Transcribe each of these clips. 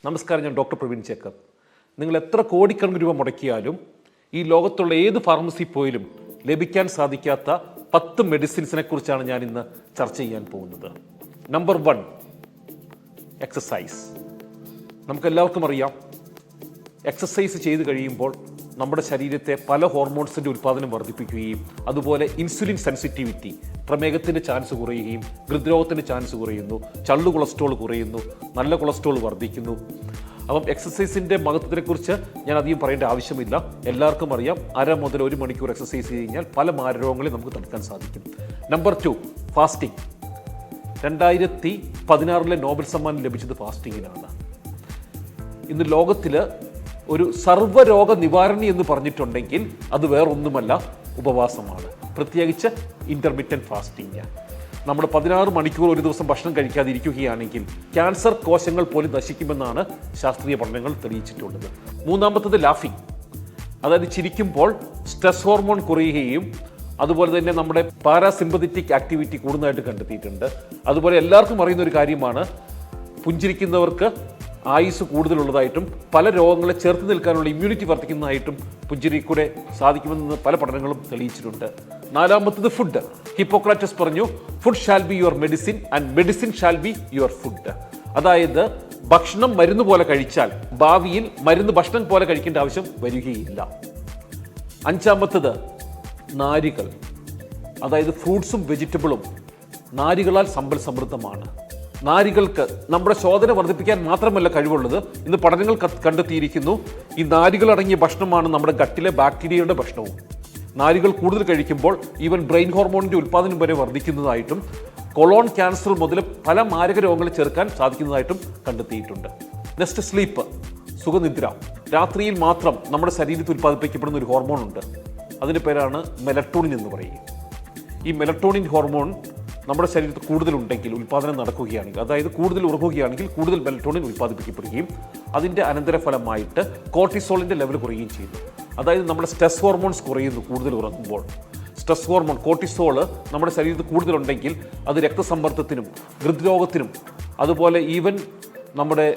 നമസ്കാരം, ഞാൻ ഡോക്ടർ പ്രവീൺ ചേക്കർ. നിങ്ങൾ എത്ര കോടിക്കണക്കിന് രൂപ മുടക്കിയാലും ഈ ലോകത്തുള്ള ഏത് ഫാർമസി പോയാലും ലഭിക്കാൻ സാധിക്കാത്ത 10 മെഡിസിൻസിനെ കുറിച്ചാണ് ഞാൻ ഇന്ന് ചർച്ച ചെയ്യാൻ പോകുന്നത്. Number 1, exercise. നമുക്കെല്ലാവർക്കും അറിയാം, എക്സസൈസ് ചെയ്ത് കഴിയുമ്പോൾ നമ്മുടെ ശരീരത്തെ പല ഹോർമോൺസിൻ്റെ ഉൽപ്പാദനം വർദ്ധിപ്പിക്കുകയും അതുപോലെ ഇൻസുലിൻ സെൻസിറ്റിവിറ്റി, പ്രമേഹത്തിൻ്റെ ചാൻസ് കുറയുകയും ഹൃദ്രോഗത്തിൻ്റെ ചാൻസ് കുറയുന്നു, ചള്ളു കൊളസ്ട്രോൾ കുറയുന്നു, നല്ല കൊളസ്ട്രോൾ വർദ്ധിക്കുന്നു. അപ്പം എക്സസൈസിൻ്റെ മഹത്വത്തെക്കുറിച്ച് ഞാൻ അധികം പറയേണ്ട ആവശ്യമില്ല. എല്ലാവർക്കും അറിയാം, 1/2 മുതൽ 1 മണിക്കൂർ എക്സസൈസ് ചെയ്ത് കഴിഞ്ഞാൽ പല മാരരോഗങ്ങളെ നമുക്ക് തടുക്കാൻ സാധിക്കും. Number 2, fasting. 2016 നോബൽ സമ്മാനം ലഭിച്ചത് ഫാസ്റ്റിങ്ങിനാണ്. ഇന്ന് ലോകത്തിൽ ഒരു സർവ്വരോഗ നിവാരണി എന്ന് പറഞ്ഞിട്ടുണ്ടെങ്കിൽ അത് വേറൊന്നുമല്ല, ഉപവാസമാണ്. പ്രത്യേകിച്ച് ഇൻ്റർമിറ്റൻറ്റ് ഫാസ്റ്റിംഗ്. നമ്മൾ 16 മണിക്കൂർ ഒരു ദിവസം ഭക്ഷണം കഴിക്കാതിരിക്കുകയാണെങ്കിൽ ക്യാൻസർ കോശങ്ങൾ പോലും നശിക്കുമെന്നാണ് ശാസ്ത്രീയ പഠനങ്ങൾ തെളിയിച്ചിട്ടുള്ളത്. മൂന്നാമത്തത് ലാഫിംഗ്, അതായത് ചിരിക്കുമ്പോൾ സ്ട്രെസ് ഹോർമോൺ കുറയുകയും അതുപോലെ തന്നെ നമ്മുടെ പാരാസിമ്പതറ്റിക് ആക്ടിവിറ്റി കൂടുന്നതായിട്ട് കണ്ടെത്തിയിട്ടുണ്ട്. അതുപോലെ എല്ലാവർക്കും അറിയുന്ന ഒരു കാര്യമാണ്, പുഞ്ചിരിക്കുന്നവർക്ക് ആയുസ് കൂടുതലുള്ളതായിട്ടും പല രോഗങ്ങളെ ചേർത്ത് നിൽക്കാനുള്ള ഇമ്മ്യൂണിറ്റി വർദ്ധിക്കുന്നതായിട്ടും പുഞ്ചിരിക്കൂടെ സാധിക്കുമെന്ന് പല പഠനങ്ങളും തെളിയിച്ചിട്ടുണ്ട്. നാലാമത്തത് ഫുഡ്. ഹിപ്പോക്രാറ്റസ് പറഞ്ഞു, food shall be your medicine and medicine shall be your food. അതായത് ഭക്ഷണം മരുന്ന് പോലെ കഴിച്ചാൽ ഭാവിയിൽ മരുന്ന് ഭക്ഷണം പോലെ കഴിക്കേണ്ട ആവശ്യം വരികയില്ല. അഞ്ചാമത്തത് നാരുകൾ, അതായത് ഫ്രൂട്ട്സും വെജിറ്റബിളും നാരുകളാൽ സമ്പൽ സമൃദ്ധമാണ്. നാരുകൾക്ക് നമ്മുടെ ശോധന വർദ്ധിപ്പിക്കാൻ മാത്രമല്ല കഴിവുള്ളത്, ഇന്ന് പഠനങ്ങൾ കണ്ടെത്തിയിരിക്കുന്നു, ഈ നാരുകൾ അടങ്ങിയ ഭക്ഷണമാണ് നമ്മുടെ ഗട്ടിലെ ബാക്ടീരിയയുടെ ഭക്ഷണവും. നാരുകൾ കൂടുതൽ കഴിക്കുമ്പോൾ ഈവൻ ബ്രെയിൻ ഹോർമോണിൻ്റെ ഉൽപ്പാദനം വരെ വർദ്ധിക്കുന്നതായിട്ടും കൊളോൺ ക്യാൻസർ മുതൽ പല മാരക രോഗങ്ങളെ ചെറുക്കാൻ സാധിക്കുന്നതായിട്ടും കണ്ടെത്തിയിട്ടുണ്ട്. നെക്സ്റ്റ്, സ്ലീപ്പ്, സുഖനിദ്ര. രാത്രിയിൽ മാത്രം നമ്മുടെ ശരീരത്തിൽ ഉൽപ്പാദിപ്പിക്കപ്പെടുന്ന ഒരു ഹോർമോൺ ഉണ്ട്, അതിൻ്റെ പേരാണ് മെലറ്റോണിൻ എന്ന് പറയും. ഈ മെലറ്റോണിൻ ഹോർമോൺ നമ്മുടെ ശരീരത്തിൽ കൂടുതലുണ്ടെങ്കിൽ, ഉൽപ്പാദനം നടക്കുകയാണെങ്കിൽ, അതായത് കൂടുതൽ ഉറങ്ങുകയാണെങ്കിൽ കൂടുതൽ മെലറ്റോണിൻ ഉൽപ്പാദിപ്പിക്കപ്പെടുകയും അതിൻ്റെ അനന്തരഫലമായിട്ട് കോർട്ടിസോളിൻ്റെ ലെവൽ കുറയുകയും ചെയ്യുന്നു. അതായത് നമ്മുടെ സ്ട്രെസ് ഹോർമോൺസ് കുറയുന്നു കൂടുതൽ ഉറങ്ങുമ്പോൾ. സ്ട്രെസ് ഹോർമോൺ കോർട്ടിസോൾ നമ്മുടെ ശരീരത്തിൽ കൂടുതലുണ്ടെങ്കിൽ അത് രക്തസമ്മർദ്ദത്തിനും ഹൃദ്രോഗത്തിനും അതുപോലെ ഈവൻ നമ്മുടെ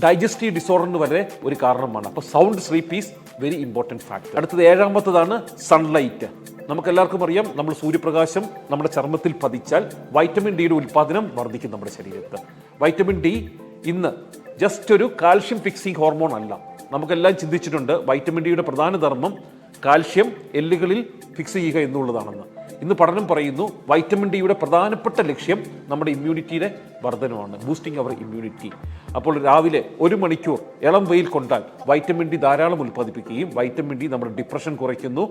ഡൈജസ്റ്റീവ് ഡിസോർഡറിന് വരെ ഒരു കാരണമാണ്. അപ്പോൾ sound sleep is very important factor. അടുത്തത് 7ാമത്തതാണ് സൺലൈറ്റ്. നമുക്കെല്ലാവർക്കും അറിയാം, നമ്മൾ സൂര്യപ്രകാശം നമ്മുടെ ചർമ്മത്തിൽ പതിച്ചാൽ വൈറ്റമിൻ ഡിയുടെ ഉൽപ്പാദനം വർദ്ധിക്കും നമ്മുടെ ശരീരത്ത്. വൈറ്റമിൻ ഡി ഇന്ന് ജസ്റ്റ് ഒരു കാൽഷ്യം ഫിക്സിംഗ് ഹോർമോൺ അല്ല. നമുക്കെല്ലാം ചിന്തിച്ചിട്ടുണ്ട് വൈറ്റമിൻ ഡിയുടെ പ്രധാന ധർമ്മം കാൽഷ്യം എല്ലുകളിൽ ഫിക്സ് ചെയ്യുക എന്നുള്ളതാണെന്ന്. ഇന്ന് പഠനം പറയുന്നു വൈറ്റമിൻ ഡിയുടെ പ്രധാനപ്പെട്ട ലക്ഷ്യം നമ്മുടെ ഇമ്മ്യൂണിറ്റിയുടെ വർധനമാണ്, ബൂസ്റ്റിംഗ് അവർ ഇമ്മ്യൂണിറ്റി. അപ്പോൾ രാവിലെ 1 മണിക്കൂർ ഇളം വെയിൽ കൊണ്ടാൽ വൈറ്റമിൻ ഡി ധാരാളം ഉൽപ്പാദിപ്പിക്കുകയും വൈറ്റമിൻ ഡി നമ്മുടെ ഡിപ്രഷൻ കുറയ്ക്കുന്നു,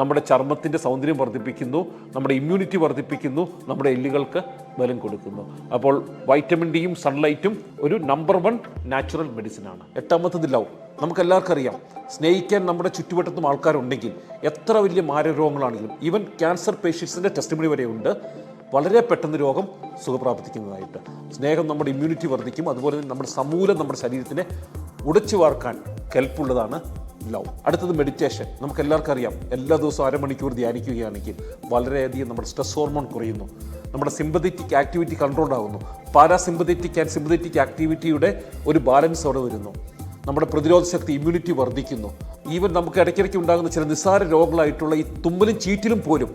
നമ്മുടെ ചർമ്മത്തിൻ്റെ സൗന്ദര്യം വർദ്ധിപ്പിക്കുന്നു, നമ്മുടെ ഇമ്മ്യൂണിറ്റി വർദ്ധിപ്പിക്കുന്നു, നമ്മുടെ എല്ലുകൾക്ക് ബലം കൊടുക്കുന്നു. അപ്പോൾ വൈറ്റമിൻ ഡിയും സൺലൈറ്റും ഒരു നമ്പർ 1 നാച്ചുറൽ മെഡിസിനാണ്. 8ാമത്തത് ലവ്. നമുക്കെല്ലാവർക്കും അറിയാം, സ്നേഹിക്കാൻ നമ്മുടെ ചുറ്റുവട്ടത്തും ആൾക്കാരുണ്ടെങ്കിൽ എത്ര വലിയ മാരകരോഗങ്ങളാണെങ്കിലും, ഈവൻ ക്യാൻസർ പേഷ്യൻസിൻ്റെ ടെസ്റ്റിമണി വരെ ഉണ്ട്, വളരെ പെട്ടെന്ന് രോഗം സുഖപ്രാപിക്കുന്നതായിട്ട്. സ്നേഹം നമ്മുടെ ഇമ്മ്യൂണിറ്റി വർദ്ധിക്കും, അതുപോലെ തന്നെ നമ്മുടെ സമൂലം നമ്മുടെ ശരീരത്തിനെ ഉടച്ചു വാർക്കാൻ കെൽപ്പുള്ളതാണ് ലവ്. അടുത്തത് മെഡിറ്റേഷൻ. നമുക്കെല്ലാവർക്കും അറിയാം, എല്ലാ ദിവസവും 1/2 മണിക്കൂർ ധ്യാനിക്കുകയാണെങ്കിൽ വളരെയധികം നമ്മുടെ സ്ട്രെസ് ഹോർമോൺ കുറയുന്നു, നമ്മുടെ സിമ്പതറ്റിക് ആക്ടിവിറ്റി കൺട്രോൾ ആകുന്നു, പാരാസിമ്പതറ്റിക് ആൻഡ് സിമ്പതറ്റിക് ആക്ടിവിറ്റിയുടെ ഒരു ബാലൻസ് അവിടെ വരുന്നു, നമ്മുടെ പ്രതിരോധ ശക്തി ഇമ്മ്യൂണിറ്റി വർദ്ധിക്കുന്നു. ഈവൻ നമുക്ക് ഇടയ്ക്കിടയ്ക്ക് ഉണ്ടാകുന്ന ചില നിസ്സാര രോഗങ്ങളായിട്ടുള്ള ഈ തുമ്മലും ചീറ്റിലും പോലും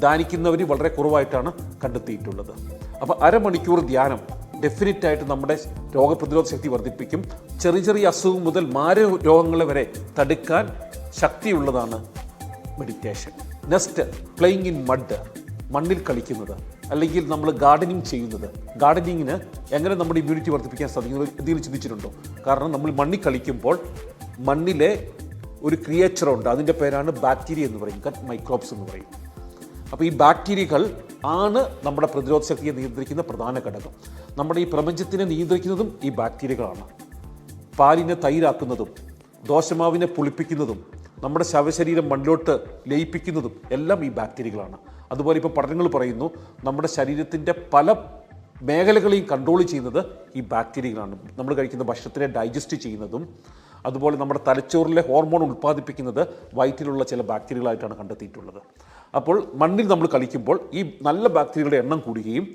ധ്യാനിക്കുന്നവർ വളരെ കുറവായിട്ടാണ് കണ്ടെത്തിയിട്ടുള്ളത്. അപ്പോൾ 1/2 മണിക്കൂർ ധ്യാനം ഡെഫിനറ്റായിട്ട് നമ്മുടെ രോഗപ്രതിരോധ ശക്തി വർദ്ധിപ്പിക്കും. ചെറിയ ചെറിയ അസുഖം മുതൽ രോഗങ്ങളെ വരെ തടുക്കാൻ ശക്തിയുള്ളതാണ് meditation. Next, playing in mud, മണ്ണിൽ കളിക്കുന്നത്, അല്ലെങ്കിൽ നമ്മൾ ഗാർഡനിങ് ചെയ്യുന്നത്. ഗാർഡനിങ്ങിന് എങ്ങനെ നമ്മുടെ ഇമ്മ്യൂണിറ്റി വർദ്ധിപ്പിക്കാൻ സാധിക്കുന്നത് എന്തെങ്കിലും ചിന്തിച്ചിട്ടുണ്ടോ? കാരണം നമ്മൾ മണ്ണിൽ കളിക്കുമ്പോൾ മണ്ണിലെ ഒരു ക്രിയേച്ചറുണ്ട്, അതിൻ്റെ പേരാണ് ബാക്ടീരിയ എന്ന് പറയും, ഗട്ട് മൈക്രോബ്സ് എന്ന് പറയും. അപ്പോൾ ഈ ബാക്ടീരിയകൾ ആണ് നമ്മുടെ പ്രതിരോധ ശക്തിയെ നിയന്ത്രിക്കുന്ന പ്രധാന ഘടകം. നമ്മുടെ ഈ പ്രപഞ്ചത്തിനെ നിയന്ത്രിക്കുന്നതും ഈ ബാക്ടീരിയകളാണ്. പാലിനെ തൈരാക്കുന്നതും ദോശമാവിനെ പുളിപ്പിക്കുന്നതും നമ്മുടെ ശവശരീരം മണ്ണിലോട്ട് ലയിപ്പിക്കുന്നതും എല്ലാം ഈ ബാക്ടീരിയകളാണ്. അതുപോലെ ഇപ്പോൾ പഠനങ്ങൾ പറയുന്നു നമ്മുടെ ശരീരത്തിൻ്റെ പല മേഖലകളെയും കൺട്രോൾ ചെയ്യുന്നത് ഈ ബാക്ടീരിയകളാണ്. നമ്മൾ കഴിക്കുന്ന ഭക്ഷണത്തിനെ ഡൈജസ്റ്റ് ചെയ്യുന്നതും അതുപോലെ നമ്മുടെ തലച്ചോറിലെ ഹോർമോൺ ഉൽപ്പാദിപ്പിക്കുന്നത് വയറ്റിലുള്ള ചില ബാക്ടീരിയകളായിട്ടാണ് കണ്ടെത്തിയിട്ടുള്ളത്. അപ്പോൾ മണ്ണിൽ നമ്മൾ കളിക്കുമ്പോൾ ഈ നല്ല ബാക്ടീരിയകളുടെ എണ്ണം കൂടുകയും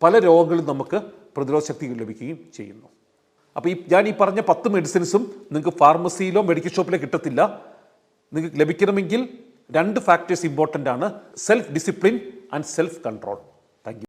പല രോഗങ്ങളിൽ നമുക്ക് പ്രതിരോധ ശക്തി ലഭിക്കുകയും ചെയ്യുന്നു. അപ്പോൾ ഞാൻ ഈ പറഞ്ഞ 10 മെഡിസിൻസും നിങ്ങൾക്ക് ഫാർമസിയിലോ മെഡിക്കൽ ഷോപ്പിലോ കിട്ടത്തില്ല. നിങ്ങൾക്ക് ലഭിക്കണമെങ്കിൽ 2 ഫാക്ടേഴ്സ് ഇമ്പോർട്ടൻ്റ് ആണ്: self discipline and self control.